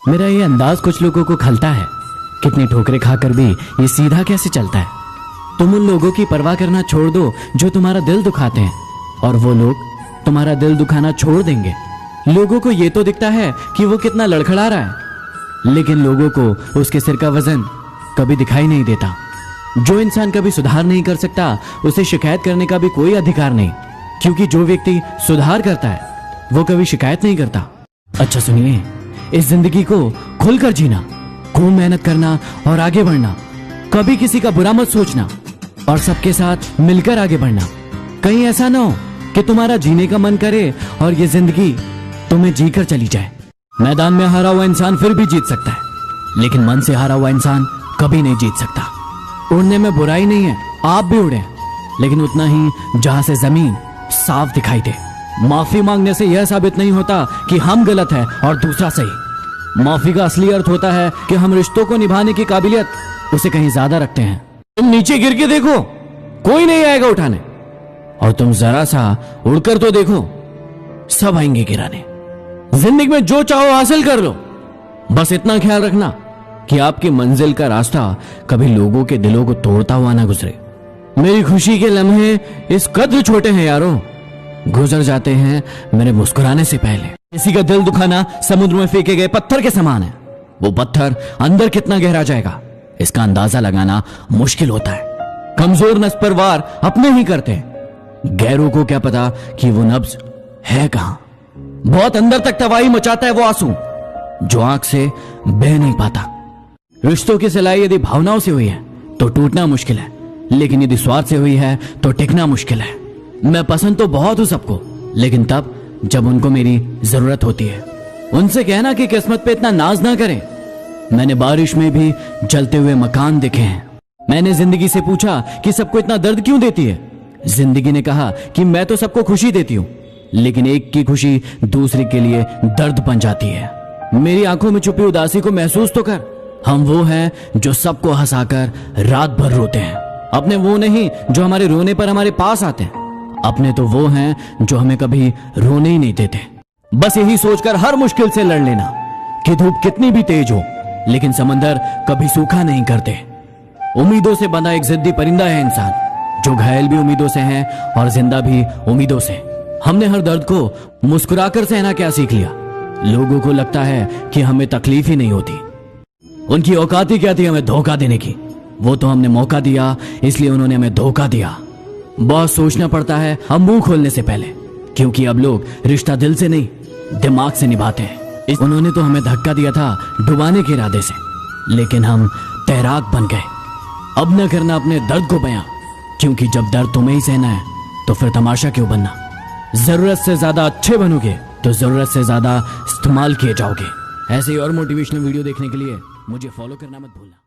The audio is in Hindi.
मेरा ये अंदाज कुछ लोगों को खलता है। कितनी ठोकरें खाकर भी ये सीधा कैसे चलता है। तुम उन लोगों की परवाह करना छोड़ दो जो तुम्हारा दिल दुखाते हैं, और वो लोग तुम्हारा दिल दुखाना छोड़ देंगे। लोगों को ये तो दिखता है कि वो कितना लड़खड़ा रहा है, लेकिन लोगों को उसके सिर का वजन कभी दिखाई नहीं देता। जो इंसान कभी सुधार नहीं कर सकता, उसे शिकायत करने का भी कोई अधिकार नहीं, क्योंकि जो व्यक्ति सुधार करता है वो कभी शिकायत नहीं करता। अच्छा सुनिए, इस जिंदगी को खुलकर जीना, खूब मेहनत करना और आगे बढ़ना, कभी किसी का बुरा मत सोचना और सबके साथ मिलकर आगे बढ़ना। कहीं ऐसा ना हो कि तुम्हारा जीने का मन करे और ये जिंदगी तुम्हें जीकर चली जाए। मैदान में हारा हुआ इंसान फिर भी जीत सकता है, लेकिन मन से हारा हुआ इंसान कभी नहीं जीत सकता। उड़ने में बुराई नहीं है, आप भी उड़े, लेकिन उतना ही जहां से जमीन साफ दिखाई दे। माफी मांगने से यह साबित नहीं होता कि हम गलत है और दूसरा सही। माफी का असली अर्थ होता है कि हम रिश्तों को निभाने की काबिलियत उसे कहीं ज्यादा रखते हैं। तुम नीचे गिर के देखो, कोई नहीं आएगा उठाने, और तुम जरा सा उड़कर तो देखो, सब आएंगे गिराने। जिंदगी में जो चाहो हासिल कर लो, बस इतना ख्याल रखना कि आपकी मंजिल का रास्ता कभी लोगों के दिलों को तोड़ता हुआ ना गुजरे। मेरी खुशी के लम्हे इस कद्र छोटे हैं यारो, गुजर जाते हैं मेरे मुस्कुराने से पहले। किसी का दिल दुखाना समुद्र में फेंके गए पत्थर के समान है। वो पत्थर अंदर कितना गहरा जाएगा, इसका अंदाजा लगाना मुश्किल होता है। कमजोर नस पर वार अपने ही करते हैं, गैरों को क्या पता कि वो नब्ज है कहां। बहुत अंदर तक तबाही मचाता है वो आंसू जो आंख से बह नहीं पाता। रिश्तों की सिलाई यदि भावनाओं से हुई है तो टूटना मुश्किल है, लेकिन यदि स्वार्थ से हुई है तो टिकना मुश्किल है। मैं पसंद तो बहुत हूं सबको, लेकिन तब जब उनको मेरी जरूरत होती है। उनसे कहना कि किस्मत पे इतना नाज ना करें। मैंने बारिश में भी जलते हुए मकान देखे हैं। मैंने जिंदगी से पूछा कि सबको इतना दर्द क्यों देती है। जिंदगी ने कहा कि मैं तो सबको खुशी देती हूं, लेकिन एक की खुशी दूसरे के लिए दर्द बन जाती है। मेरी आंखों में छुपी उदासी को महसूस तो कर। हम वो हैं जो सबको हंसाकर रात भर रोते हैं। अपने वो नहीं जो हमारे रोने पर हमारे पास आते हैं, अपने तो वो हैं जो हमें कभी रोने ही नहीं देते। बस यही सोचकर हर मुश्किल से लड़ लेना कि धूप कितनी भी तेज हो, लेकिन समंदर कभी सूखा नहीं करते। उम्मीदों से बंधा एक जिद्दी परिंदा है इंसान, जो घायल भी उम्मीदों से है और जिंदा भी उम्मीदों से। हमने हर दर्द को मुस्कुराकर सहना क्या सीख लिया। लोगों को लगता है कि हमें तकलीफ ही नहीं होती। उनकी औकात ही क्या थी हमें धोखा देने की। वो तो हमने मौका दिया, इसलिए उन्होंने हमें धोखा दिया। बहुत सोचना पड़ता है हम मुंह खोलने से पहले, क्योंकि अब लोग रिश्ता दिल से नहीं दिमाग से निभाते हैं। उन्होंने तो हमें धक्का दिया था डुबाने के इरादे से, लेकिन हम तैराक बन गए। अब न करना अपने दर्द को बयां, क्योंकि जब दर्द तुम्हें ही सहना है तो फिर तमाशा क्यों बनना। जरूरत से ज्यादा अच्छे बनोगे तो जरूरत से ज्यादा इस्तेमाल किए जाओगे। ऐसे ही और मोटिवेशनल वीडियो देखने के लिए मुझे फॉलो करना मत भूलना।